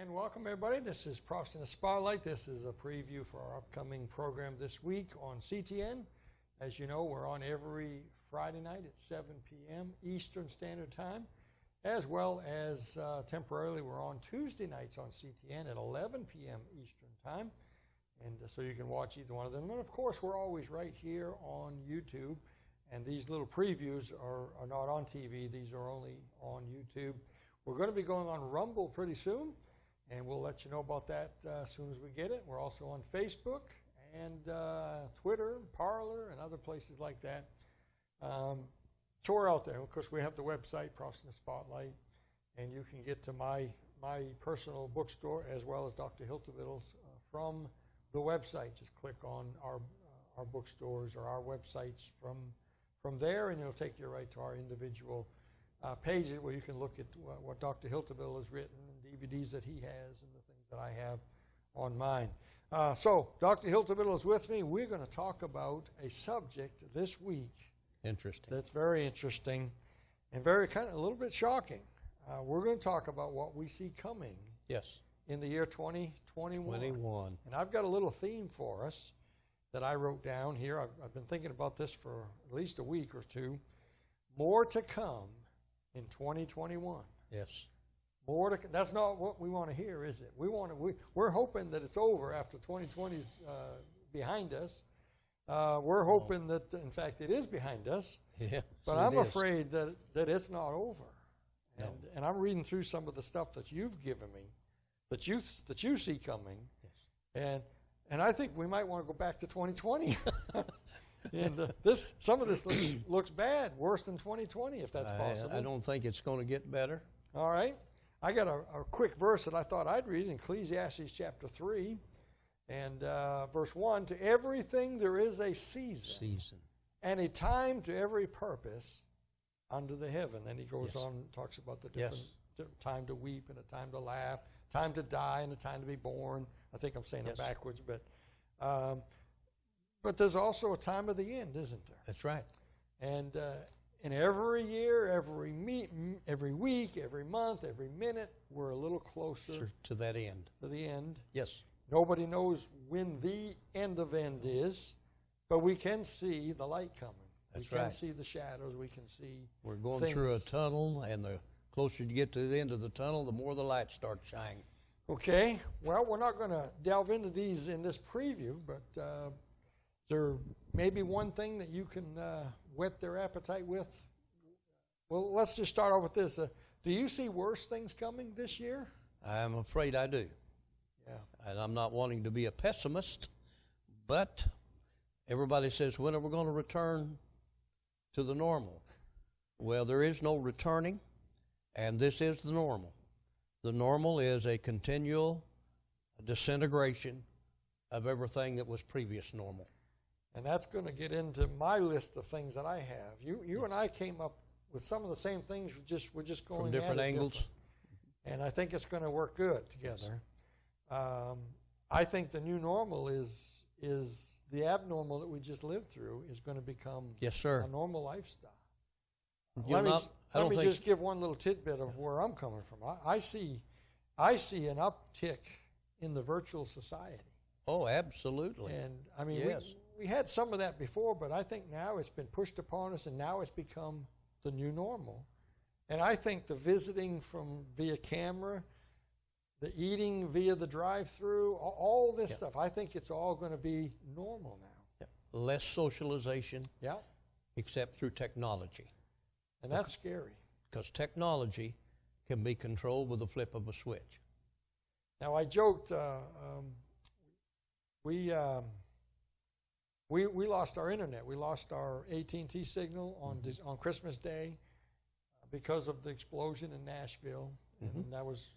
And welcome everybody. This is Prophecy in the Spotlight. This is a preview for our upcoming program this week on CTN. As you know, we're on every Friday night at 7 p.m. Eastern Standard Time, as well as temporarily we're on Tuesday nights on CTN at 11 p.m. Eastern Time. And so you can watch either one of them. And of course, we're always right here on YouTube. And these little previews are not on TV. These are only on YouTube. We're going to be going on Rumble pretty soon. And we'll let you know about that as soon as we get it. We're also on Facebook and Twitter, Parler, and other places like that. So we're out there. Of course, we have the website, Prophecy in the Spotlight, and you can get to my personal bookstore as well as Dr. Hiltevittle's from the website. Just click on our bookstores or our websites from there, and it'll take you right to our individual pages where you can look at what Dr. Hiltevittle has written, DVDs that he has, and the things that I have on mine. So Dr. Hiltevittle is with me. We're going to talk about a subject this week. Interesting. That's very interesting and very kind of a little bit shocking. We're going to talk about what we see coming. Yes. In the year 2021. And I've got a little theme for us that I wrote down here. I've been thinking about this for at least a week or two. More to come in 2021. Yes. That's not what we want to hear, is it? We're hoping that it's over after 2020's behind us. We're hoping that, in fact, it is behind us. Yes, but I'm afraid that it's not over. And I'm reading through some of the stuff that you've given me, that you see coming. Yes. And I think we might want to go back to 2020. And some of this looks bad, worse than 2020, if that's possible. I don't think it's going to get better. All right. I got a quick verse that I thought I'd read in Ecclesiastes chapter 3 and verse 1. To everything there is a season. And a time to every purpose under the heaven. And he goes on and talks about the different time to weep and a time to laugh, time to die and a time to be born. I think I'm saying it backwards, but there's also a time of the end, isn't there? That's right. And every year, every week, every month, every minute, we're a little closer to that end. To the end. Yes. Nobody knows when the end of end is, but we can see the light coming. That's we can see the shadows. We can see We're going through a tunnel, and the closer you get to the end of the tunnel, the more the light starts shining. Okay. Well, we're not going to delve into these in this preview, but there may be one thing that you can whet their appetite with. Well, let's just start off with this. Do you see worse things coming this year? I'm afraid I do. Yeah. And I'm not wanting to be a pessimist, but everybody says, when are we going to return to the normal? Well, there is no returning, and this is the normal. The normal is a continual disintegration of everything that was previous normal. And that's going to get into my list of things that I have. You and I came up with some of the same things. We're just going from different angles. And I think it's going to work good together. I think the new normal is the abnormal that we just lived through is going to become a normal lifestyle. Let me just give one little tidbit of where I'm coming from. I see an uptick in the virtual society. Oh, absolutely. And I mean, we had some of that before, but I think now it's been pushed upon us, and now it's become the new normal. And I think the visiting via camera, the eating via the drive-through, all this stuff, I think it's all going to be normal now. Less socialization, except through technology. And that's scary. Because technology can be controlled with the flip of a switch. Now, I joked, we lost our internet. We lost our AT&T signal on Christmas Day because of the explosion in Nashville. And that was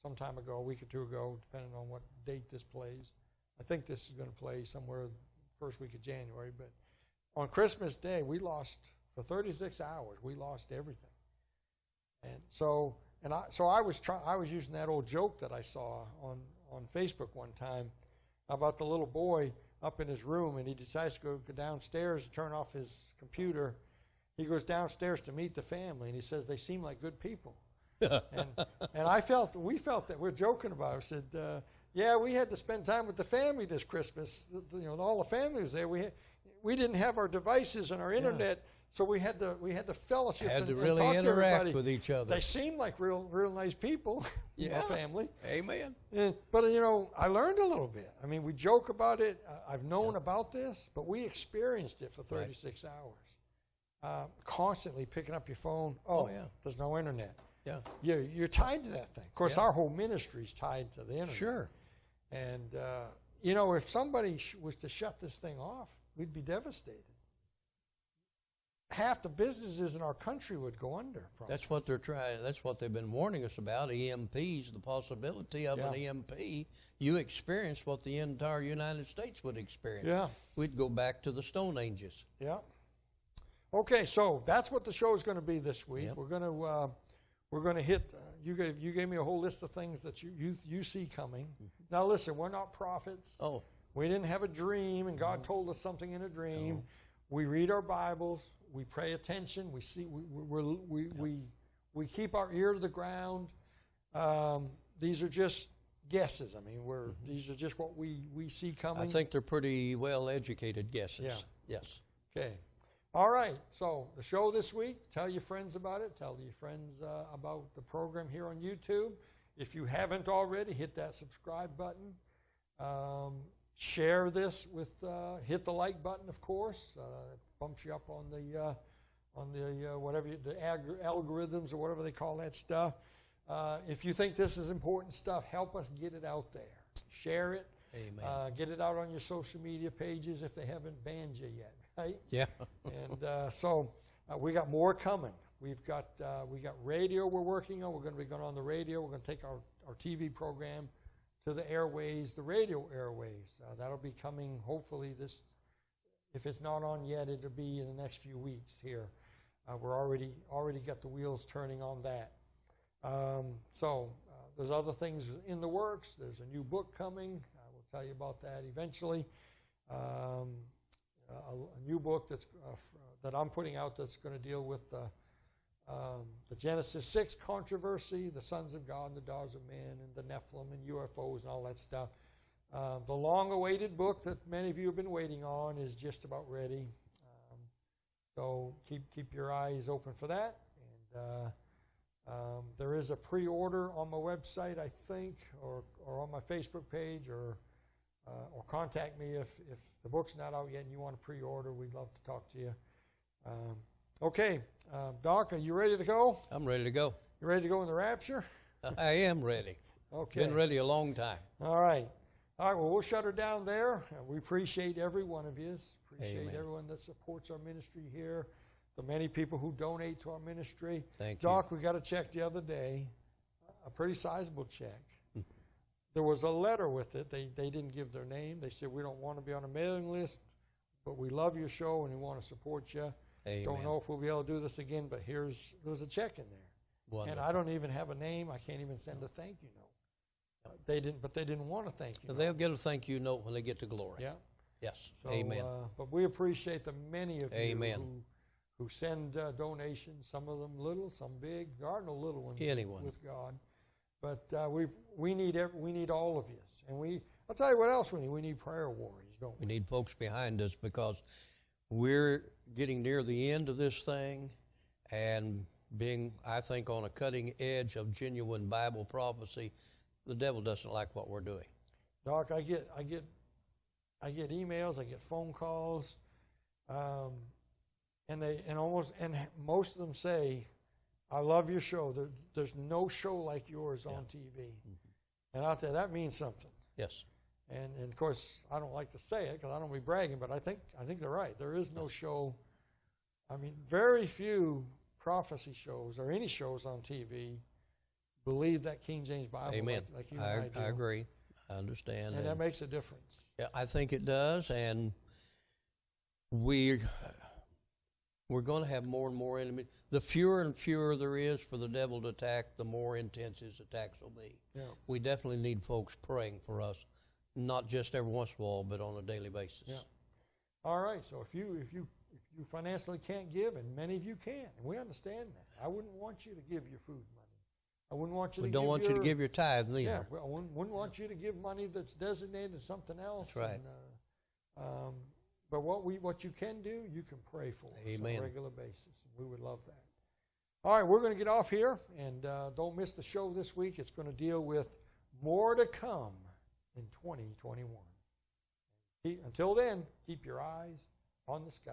some time ago, a week or two ago, depending on what date this plays. I think this is going to play somewhere first week of January. But on Christmas Day, we lost, for 36 hours, we lost everything. And so I was using that old joke that I saw on Facebook one time about the little boy up in his room, and he decides to go downstairs and turn off his computer. He goes downstairs to meet the family, and he says, they seem like good people. And we felt that. We're joking about it. I said, yeah, we had to spend time with the family this Christmas. All the family was there. We didn't have our devices and our internet, so we had to fellowship Had to and really talk to interact everybody. with each other. They seemed like real nice people, Yeah. my family. Amen. But I learned a little bit. I mean, we joke about it. I've known about this, but we experienced it for 36 hours. Constantly picking up your phone. Oh, yeah. There's no internet. Yeah. You're tied to that thing. Of course, our whole ministry's tied to the internet. Sure. And, if somebody was to shut this thing off, we'd be devastated. Half the businesses in our country would go under. Probably. That's what they're trying. That's what they've been warning us about. EMPs, the possibility of an EMP. You experienced what the entire United States would experience. Yeah. We'd go back to the Stone Ages. Yeah. Okay, so that's what the show is going to be this week. Yep. We're going to hit. You gave me a whole list of things that you see coming. Now listen, we're not prophets. Oh. We didn't have a dream, and God told us something in a dream. No. We read our Bibles. We pay attention. We see. We keep our ear to the ground. These are just guesses. I mean, these are just what we see coming. I think they're pretty well educated guesses. Yeah. Yes. Okay. All right. So the show this week. Tell your friends about it. Tell your friends about the program here on YouTube. If you haven't already, hit that subscribe button. Share this with. Hit the like button, of course. It bumps you up on the whatever the algorithms or whatever they call that stuff. If you think this is important stuff, help us get it out there. Share it. Amen. Get it out on your social media pages if they haven't banned you yet, right? Yeah. And so we got more coming. We got radio we're working on. We're going to be going on the radio. We're going to take our TV program to the airways, the radio airways. That'll be coming hopefully this. If it's not on yet, it'll be in the next few weeks here. We're already got the wheels turning on that. So there's other things in the works. There's a new book coming. I will tell you about that eventually. A new book that I'm putting out that's going to deal with the Genesis 6 controversy, the sons of God and the daughters of men, and the Nephilim and UFOs and all that stuff. The long-awaited book that many of you have been waiting on is just about ready. So keep your eyes open for that. And there is a pre-order on my website, I think, or on my Facebook page, or contact me if the book's not out yet and you want to pre-order. We'd love to talk to you. Okay, Doc, are you ready to go? I'm ready to go. You ready to go in the rapture? I am ready. Okay. Been ready a long time. All right. All right, well, we'll shut her down there. We appreciate every one of you. Appreciate Amen. everyone that supports our ministry here, the many people who donate to our ministry. Thank you. Doc, we got a check the other day, a pretty sizable check. There was a letter with it. They didn't give their name. They said, we don't want to be on a mailing list, but we love your show and we want to support you. Amen. Don't know if we'll be able to do this again, but there's a check in there. Wonderful. And I don't even have a name. I can't even send a thank you note. They didn't want to thank you. They'll get a thank you note when they get to glory. Yeah. Yes. So, Amen. But we appreciate the many of Amen. you who send donations. Some of them little, some big. There are no little ones Anyone. with God. But we need all of you. And I'll tell you what else we need. We need prayer warriors, don't we? We need folks behind us because we're getting near the end of this thing and being, I think, on a cutting edge of genuine Bible prophecy. The devil doesn't like what we're doing. Doc, I get emails, I get phone calls, and most of them say, "I love your show. There's no show like yours on TV." Mm-hmm. And out there, that means something. Yes. And of course, I don't like to say it because I don't be bragging, but I think they're right. There is no show. I mean, very few prophecy shows or any shows on TV believe that King James Bible. Amen. Like you and I do. I agree. I understand. And that makes a difference. Yeah, I think it does. And we're going to have more and more enemies. The fewer and fewer there is for the devil to attack, the more intense his attacks will be. Yeah. We definitely need folks praying for us, not just every once in a while, but on a daily basis. Yeah. All right. So if you financially can't give, and many of you can't, and we understand that. I wouldn't want you to give your food money. I wouldn't want you We to don't want you to give your tithe neither. Yeah, well, I wouldn't want you to give money that's designated to something else. That's right. And, but what you can do, you can pray for us on Amen. a regular basis. We would love that. All right, we're going to get off here, and don't miss the show this week. It's going to deal with more to come in 2021. Until then, keep your eyes on the sky.